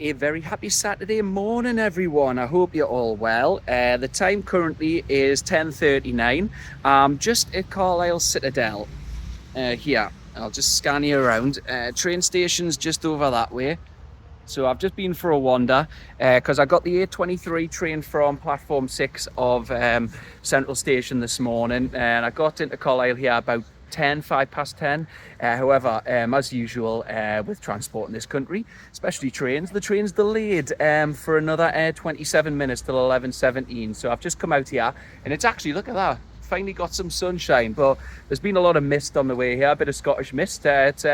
A very happy Saturday morning, everyone. I hope you're all well. The time currently is 10:39. Just at Carlisle Citadel here. I'll just scan you around. Train station's just over that way. So I've just been for a wander because I got the 8:23 train from platform 6 of Central Station this morning, and I got into Carlisle here about 5 past 10. However, as usual with transport in this country, especially trains, the train's delayed for another 27 minutes till 11:17. So I've just come out here, and it's actually, look at that, finally got some sunshine, but there's been a lot of mist on the way here, a bit of Scottish mist. It's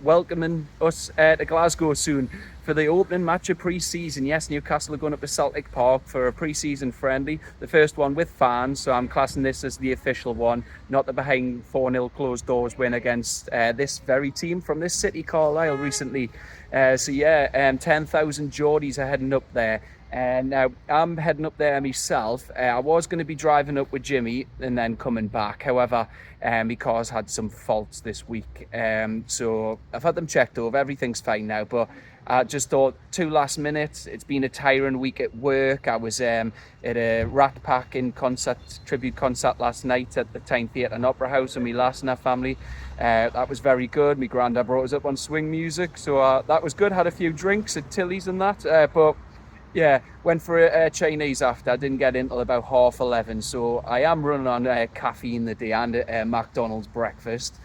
welcoming us to Glasgow soon for the opening match of pre-season. Yes, Newcastle are going up to Celtic Park for a pre-season friendly, the first one with fans, so I'm classing this as the official one, not the behind 4-0 closed doors win against this very team from this city, Carlisle, recently. So yeah, 10,000 Geordies are heading up there. And now I'm heading up there myself. I was going to be driving up with Jimmy and then coming back. However, my car's had some faults this week. So I've had them checked over. Everything's fine now. But I just thought, too last minute. It's been a tiring week at work. I was at a Rat Pack in tribute concert last night at the Tyne Theatre and Opera House with my lass and her family. That was very good. My granddad brought us up on swing music. So that was good. Had a few drinks at Tilly's and that. But yeah, went for a Chinese after. I didn't get in until about 11:30, so I am running on caffeine the day and McDonald's breakfast.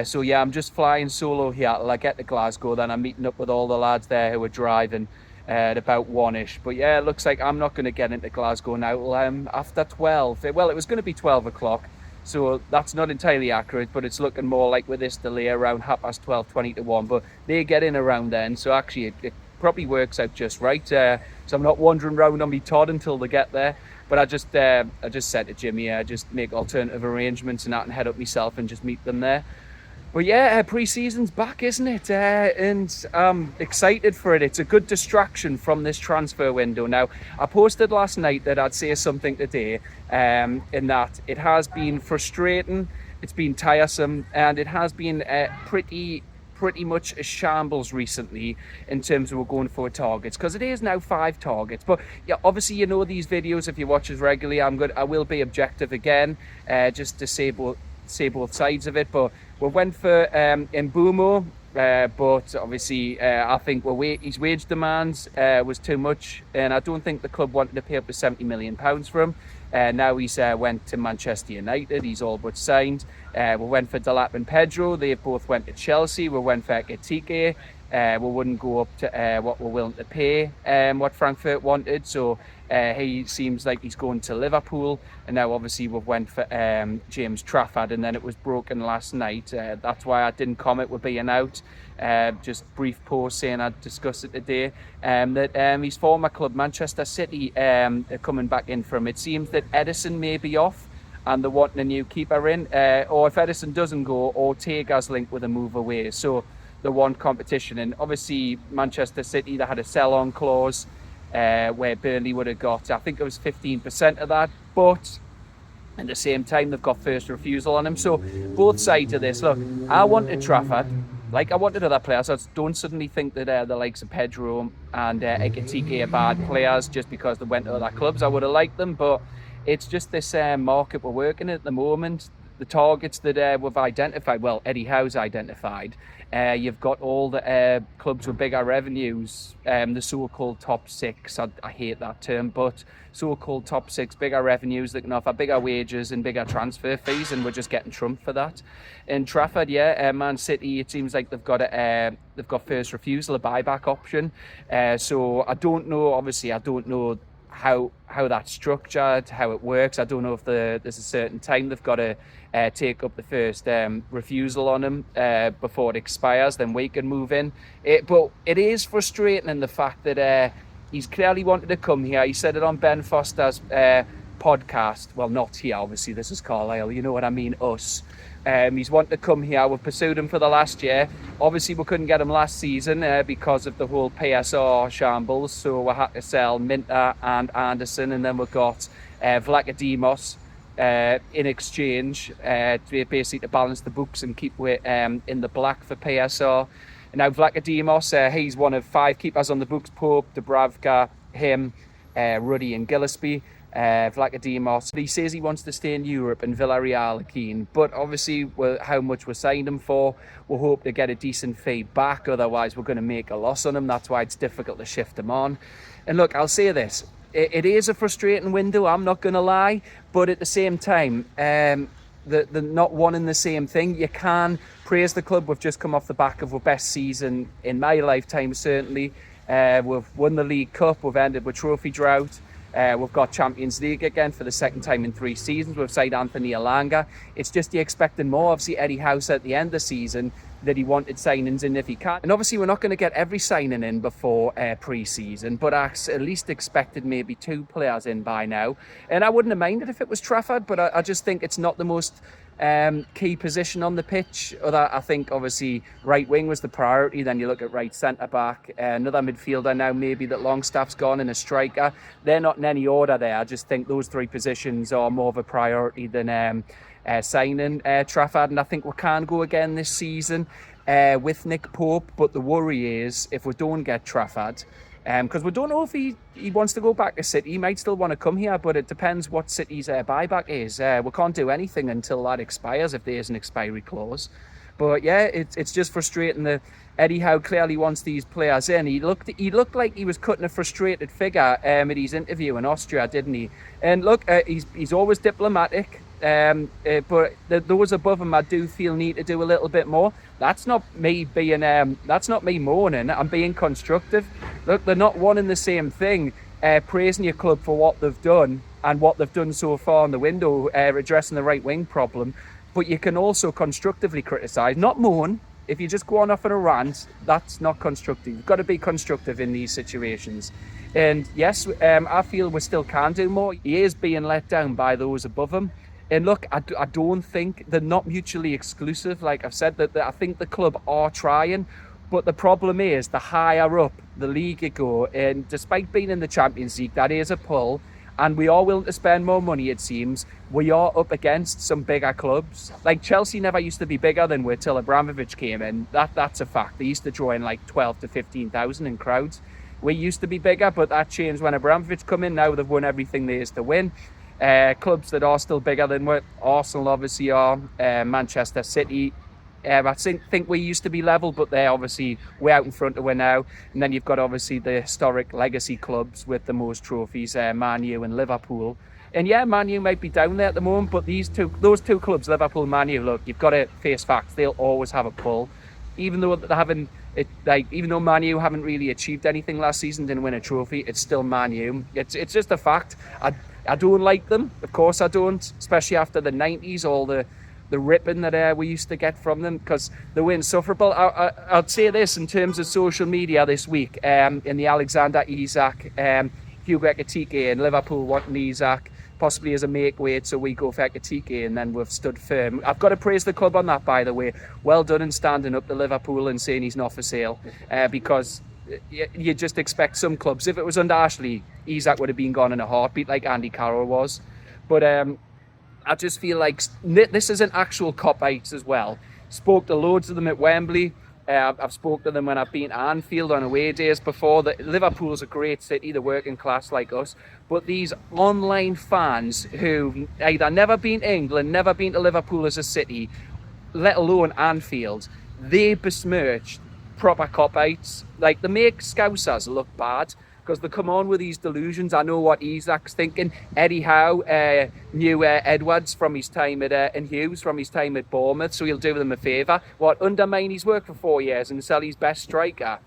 So yeah, I'm just flying solo here till I get to Glasgow. Then I'm meeting up with all the lads there who are driving at about 1ish. But yeah, it looks like I'm not going to get into Glasgow now till after 12. Well, it was going to be 12 o'clock, so that's not entirely accurate, but it's looking more like with this delay around 12:30, 20 to 1. But they get in around then, so actually it probably works out just right. So I'm not wandering around on me Todd until they get there. But I just said to Jimmy, just make alternative arrangements and that and head up myself and just meet them there. But yeah, pre-season's back, isn't it? And I'm excited for it. It's a good distraction from this transfer window. Now, I posted last night that I'd say something today, in that it has been frustrating, it's been tiresome, and it has been pretty much a shambles recently in terms of we're going for targets, because it is now 5 targets. But yeah, obviously you know these videos if you watch us regularly. I will be objective again, just to say both sides of it. But we went for Mbumo, but obviously I think his wage demands was too much, and I don't think the club wanted to pay up to £70 million for him. Now he's went to Manchester United. He's all but signed. We went for Delap and Pedro. They both went to Chelsea. We went for Ekitike. We wouldn't go up to what we're willing to pay, what Frankfurt wanted. So he seems like he's going to Liverpool. And now obviously we went for James Trafford, and then it was broken last night. That's why I didn't comment with being out. Just brief post saying I'd discuss it today. That his former club, Manchester City, are coming back in for him. It seems that Edison may be off and they're wanting a new keeper in. Or if Edison doesn't go, Ortega's linked with a move away. So they want competition. And obviously Manchester City, they had a sell-on clause where Burnley would have got, I think it was 15% of that. But at the same time, they've got first refusal on him. So both sides of this, look, I wanted Trafford, like I wanted other players. So don't suddenly think that the likes of Pedro and Ekitike are bad players just because they went to other clubs. I would have liked them, but it's just this market we're working at the moment. The targets that we've identified, well, Eddie Howe's identified. You've got all the clubs with bigger revenues, the so-called top 6. I hate that term, but so-called top 6, bigger revenues that can offer bigger wages and bigger transfer fees, and we're just getting trumped for that. In Trafford, yeah, Man City, it seems like they've got first refusal, a buyback option. So I don't know. Obviously, I don't know how that's structured, how it works. I don't know if there's a certain time they've got to take up the first refusal on him before it expires, then we can move in. But it is frustrating in the fact that he's clearly wanted to come here. He said it on Ben Foster's podcast. Well, not here, obviously, this is Carlisle, you know what I mean, us. He's wanted to come here. We've pursued him for the last year. Obviously, we couldn't get him last season because of the whole PSR shambles. So we had to sell Minter and Anderson, and then we got Vlachodimos in exchange to basically to balance the books and keep in the black for PSR. And now Vlachodimos, he's one of 5 keepers on the books: Pope, Dubravka, him, Ruddy and Gillespie. Vlachodimos, he says he wants to stay in Europe, and Villarreal are keen, but obviously how much we're signed him for, we'll hope to get a decent fee back, otherwise we're going to make a loss on him. That's why it's difficult to shift him on. And look, I'll say this, it is a frustrating window, I'm not going to lie, but at the same time, the not wanting the same thing, you can praise the club. We've just come off the back of our best season in my lifetime, certainly. We've won the League Cup, we've ended with trophy drought. We've got Champions League again for the second time in 3 seasons. We've signed Anthony Elanga. It's just you're expecting more. Obviously, Eddie Howe said at the end of the season that he wanted signings in if he can. And obviously, we're not going to get every signing in before pre-season, but I at least expected maybe 2 players in by now. And I wouldn't have minded if it was Trafford, but I just think it's not the most key position on the pitch. I think obviously right wing was the priority, then you look at right centre back, another midfielder now maybe that Longstaff's gone, and a striker. They're not in any order there. I just think those 3 positions are more of a priority than signing Trafford, and I think we can go again this season with Nick Pope, but the worry is if we don't get Trafford, because we don't know if he wants to go back to City. He might still want to come here, but it depends what City's buyback is. We can't do anything until that expires, if there is an expiry clause. But yeah, it's just frustrating that Eddie Howe clearly wants these players in. He looked like he was cutting a frustrated figure at his interview in Austria, didn't he? And look, he's always diplomatic. But those above him, I do feel need to do a little bit more. That's not me being that's not me moaning. I'm being constructive. Look, they're not one and the same thing. Praising your club for what they've done and what they've done so far in the window, addressing the right wing problem, but you can also constructively criticise, not moan. If you just go on off on a rant, that's not constructive. You've got to be constructive in these situations. And yes, I feel we still can do more. He is being let down by those above him. And look, I don't think they're not mutually exclusive. Like I've said, that I think the club are trying, but the problem is the higher up the league you go, and despite being in the Champions League, that is a pull, and we are willing to spend more money, it seems. We are up against some bigger clubs. Like Chelsea never used to be bigger than we till Abramovich came in. That's a fact. They used to draw in like 12 to 15,000 in crowds. We used to be bigger, but that changed when Abramovich come in. Now they've won everything there is to win. Clubs that are still bigger than what Arsenal obviously are, Manchester City. I think we used to be level, but they're obviously way out in front of we now. And then you've got obviously the historic legacy clubs with the most trophies, Man U and Liverpool. And yeah, Man U might be down there at the moment, but those two clubs, Liverpool and Man U, look, you've got to face facts. They'll always have a pull, even though they haven't. Even though Man U haven't really achieved anything last season, didn't win a trophy, it's still Man U. It's just a fact. I don't like them, of course I don't, especially after the 90s, all the ripping that we used to get from them, because they were insufferable. I'd say this in terms of social media this week, in the Alexander Isak, Hugo Ekitike, and Liverpool wanting Isak possibly as a make weight, so we go for Ekitike, and then we've stood firm. I've got to praise the club on that, by the way. Well done in standing up to Liverpool and saying he's not for sale, because you just expect some clubs, if it was under Ashley, Isak would have been gone in a heartbeat like Andy Carroll was. But I just feel like this is an actual cop-out as well. Spoke to loads of them at Wembley. I've spoke to them when I've been to Anfield on away days before. Liverpool's a great city, the working class like us. But these online fans who've either never been to England, never been to Liverpool as a city, let alone Anfield, they besmirch proper cop-outs. Like, they make Scousers look bad because they come on with these delusions. I know what Isak's thinking. Eddie Howe knew Edwards from his time at and Hughes from his time at Bournemouth, so he'll do them a favour. What, undermine his work for 4 years and sell his best striker?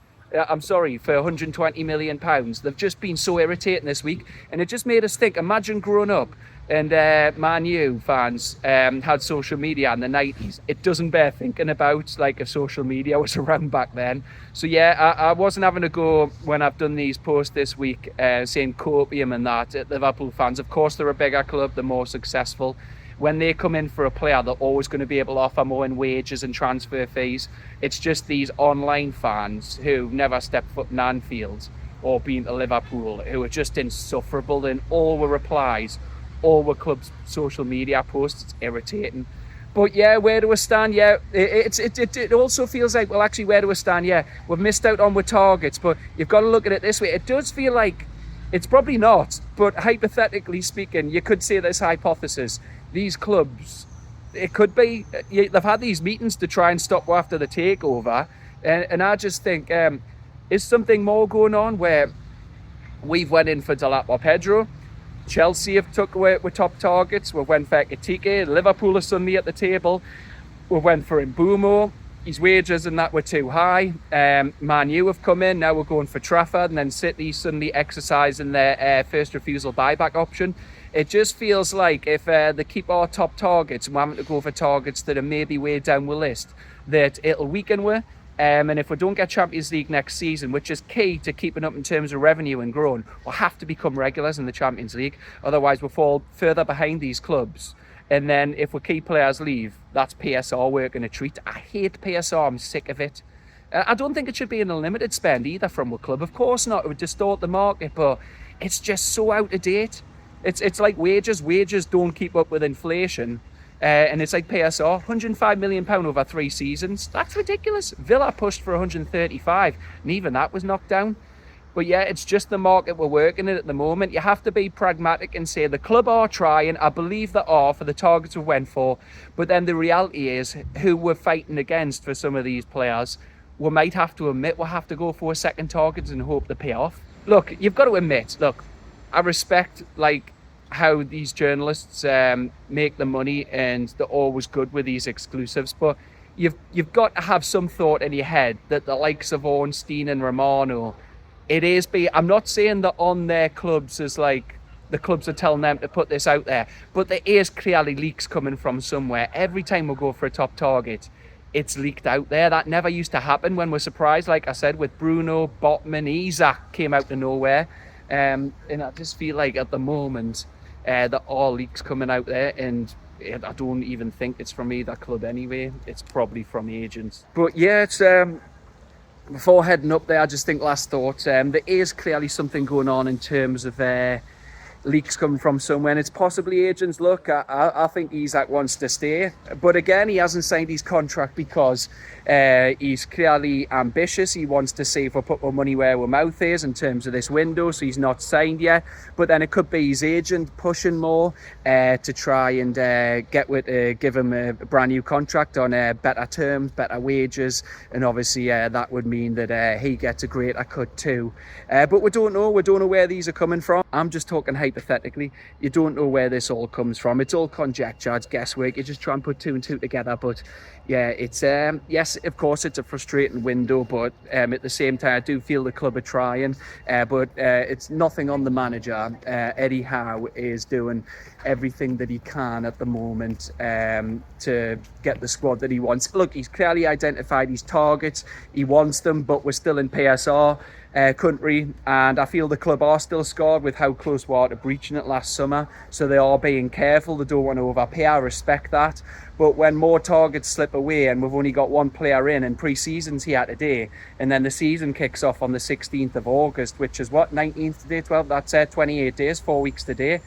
I'm sorry, for £120 million. They've just been so irritating this week, and it just made us think, imagine growing up and Man U fans had social media in the 90s. It doesn't bear thinking about, like, if social media was around back then. So yeah, I wasn't having a go when I've done these posts this week, saying copium and that at Liverpool fans. Of course, they're a bigger club, they're more successful. When they come in for a player, they're always going to be able to offer more in wages and transfer fees. It's just these online fans who've never stepped foot in Anfield or been to Liverpool, who are just insufferable in all the replies, all the club's social media posts. It's irritating. But yeah, where do we stand? Yeah, it also feels like, well, actually, where do we stand? Yeah, we've missed out on with targets, but you've got to look at it this way. It does feel like it's probably not, but hypothetically speaking, you could say this hypothesis. These clubs, it could be, they've had these meetings to try and stop after the takeover, and I just think, is something more going on where we've went in for Delap or Pedro? Chelsea have took away with top targets. We went for Ekitike. Liverpool are suddenly at the table. We went for Mbumo. His wages and that were too high. Man U have come in. Now we're going for Trafford. And then City suddenly exercising their first refusal buyback option. It just feels like if they keep our top targets and we're having to go for targets that are maybe way down the list, that it'll weaken we. And if we don't get Champions League next season, which is key to keeping up in terms of revenue and growing, we'll have to become regulars in the Champions League. Otherwise, we'll fall further behind these clubs. And then if we key players leave, that's PSR working a treat. I hate PSR. I'm sick of it. I don't think it should be an unlimited spend either from a club. Of course not. It would distort the market, but it's just so out of date. It's like wages. Wages don't keep up with inflation. And it's like PSR, £105 million over 3 seasons. That's ridiculous. Villa pushed for 135, and even that was knocked down. But yeah, it's just the market we're working in at the moment. You have to be pragmatic and say the club are trying. I believe they are for the targets we went for. But then the reality is who we're fighting against for some of these players. We might have to admit we'll have to go for second targets and hope they pay off. Look, you've got to admit, look, I respect how these journalists make the money, and they're always good with these exclusives, but you've got to have some thought in your head that the likes of Ornstein and Romano, I'm not saying that on their clubs is like the clubs are telling them to put this out there, but there is clearly leaks coming from somewhere. Every time we go for a top target, it's leaked out there. That never used to happen when we're surprised, like I said, with Bruno, Botman, Isak came out of nowhere. And I just feel like at the moment, there are leaks coming out there, and I don't even think it's from either club anyway. It's probably from agents. But yeah, it's before heading up there, I just think last thought, there is clearly something going on in terms of leaks coming from somewhere, and it's possibly agents. Look, I think Isak wants to stay, but again, he hasn't signed his contract because he's clearly ambitious. He wants to see if we put more money where our mouth is in terms of this window, so he's not signed yet. But then it could be his agent pushing more to try and give him a brand new contract on better terms, better wages, and obviously that would mean that he gets a greater cut too. But we don't know where these are coming from. I'm just talking hypothetically. You don't know where this all comes from. It's all conjecture, it's guesswork. You just try and put 2 and 2 together. But yeah, it's yes, of course, it's a frustrating window, but at the same time, I do feel the club are trying. But it's nothing on the manager. Eddie Howe is doing everything that he can at the moment to get the squad that he wants. Look, he's clearly identified his targets. He wants them, but we're still in PSR country, and I feel the club are still scarred with how close we are to breaching it last summer, so they are being careful. They don't want to overpay. I respect that, but when more targets slip away and we've only got one player in, and pre-season's here today, and then the season kicks off on the 16th of August, which is what, 19th today, 12, that's 28 days, 4 weeks today.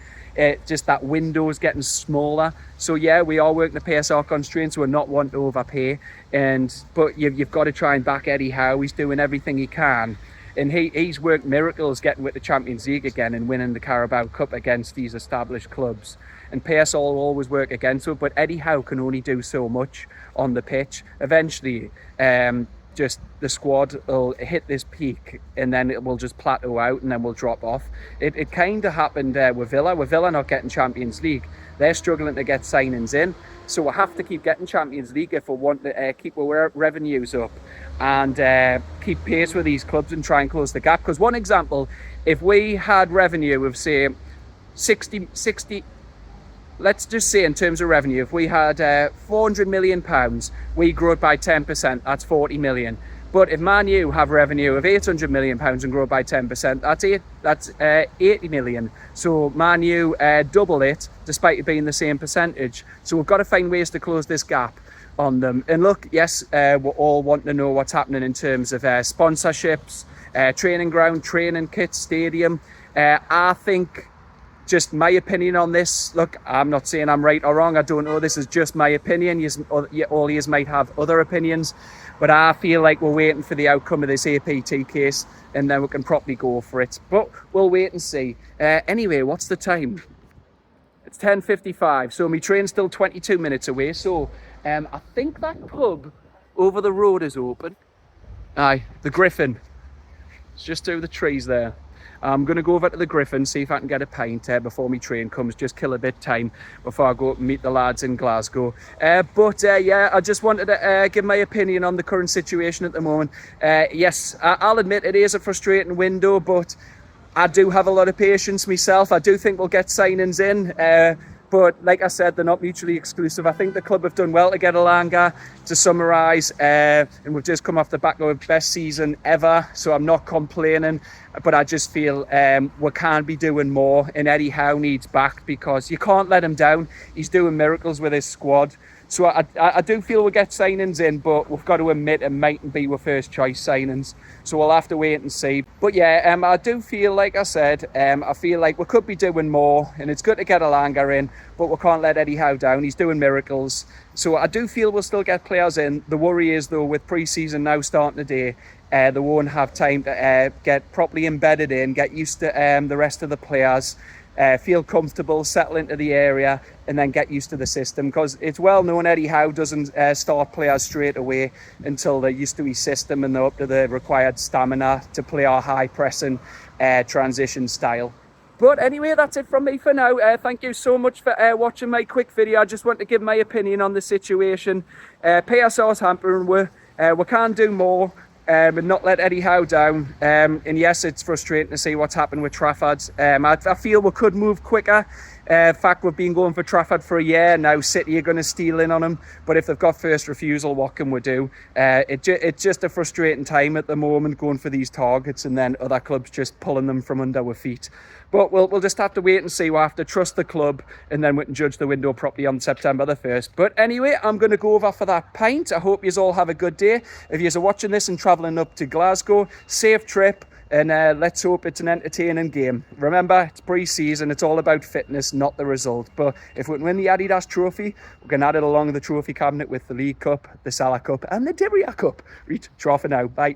Just that window is getting smaller. So yeah, we are working the PSR constraints. We're not wanting to overpay, but you've got to try and back Eddie Howe. He's doing everything he can. And he's worked miracles getting with the Champions League again and winning the Carabao Cup against these established clubs. And PSL will always work against it, but Eddie Howe can only do so much on the pitch. Eventually, just the squad will hit this peak, and then it will just plateau out, and then we'll drop off. It kind of happened with Villa. With Villa not getting Champions League, they're struggling to get signings in. So we'll have to keep getting Champions League if we want to keep our revenues up and keep pace with these clubs and try and close the gap. Because one example, if we had revenue of say 60, let's just say in terms of revenue, if we had £400 million, we grow it by 10%, that's 40 million. But if Man U have revenue of £800 million and grow by 10%, that's 80 million. So Man U double it, despite it being the same percentage. So we've got to find ways to close this gap on them. And look, yes, we're all wanting to know what's happening in terms of sponsorships, training ground, training kits, stadium. I think just my opinion on this. Look, I'm not saying I'm right or wrong. I don't know. This is just my opinion. All yous might have other opinions. But I feel like we're waiting for the outcome of this APT case, and then we can properly go for it. But we'll wait and see. Anyway, what's the time? It's 10:55, so my train's still 22 minutes away. So I think that pub over the road is open. Aye, the Griffin. It's just through the trees there. I'm going to go over to the Griffin, see if I can get a pint before my train comes, just kill a bit of time before I go up and meet the lads in Glasgow. Yeah, I just wanted to give my opinion on the current situation at the moment. Yes, I'll admit it is a frustrating window, but I do have a lot of patience myself. I do think we'll get signings in. But like I said, they're not mutually exclusive. I think the club have done well to get Elanga, to summarise. And we've just come off the back of our best season ever. So I'm not complaining. But I just feel we can't be doing more. And Eddie Howe needs back, because you can't let him down. He's doing miracles with his squad. So I do feel we'll get signings in, but we've got to admit it mightn't be our first choice signings. So we'll have to wait and see. But yeah, I do feel, like I said, I feel like we could be doing more, and it's good to get Elanga in, but we can't let Eddie Howe down. He's doing miracles. So I do feel we'll still get players in. The worry is, though, with pre-season now starting today, they won't have time to get properly embedded in, get used to the rest of the players, feel comfortable, settle into the area, and then get used to the system, because it's well known Eddie Howe doesn't start players straight away until they're used to his system and they're up to the required stamina to play our high pressing transition style. But anyway, that's it from me for now. Thank you so much for watching my quick video. I just want to give my opinion on the situation. PSR's hampering, we can't do more. And not let Eddie Howe down. And yes, it's frustrating to see what's happened with Trafford. I feel we could move quicker. In fact, we've been going for Trafford for a year now. City are going to steal in on him, but if they've got first refusal, what can we do? It's just a frustrating time at the moment, going for these targets and then other clubs just pulling them from under our feet. But we'll just have to wait and see. We'll have to trust the club, and then we can judge the window properly on September the 1st. But anyway, I'm going to go over for that pint. I hope you all have a good day. If you're watching this and travelling up to Glasgow, safe trip. And let's hope it's an entertaining game. Remember, it's pre-season. It's all about fitness, not the result. But if we can win the Adidas trophy, we can add it along the trophy cabinet with the League Cup, the Salah Cup, and the Dibria Cup. Right, ciao for now. Bye.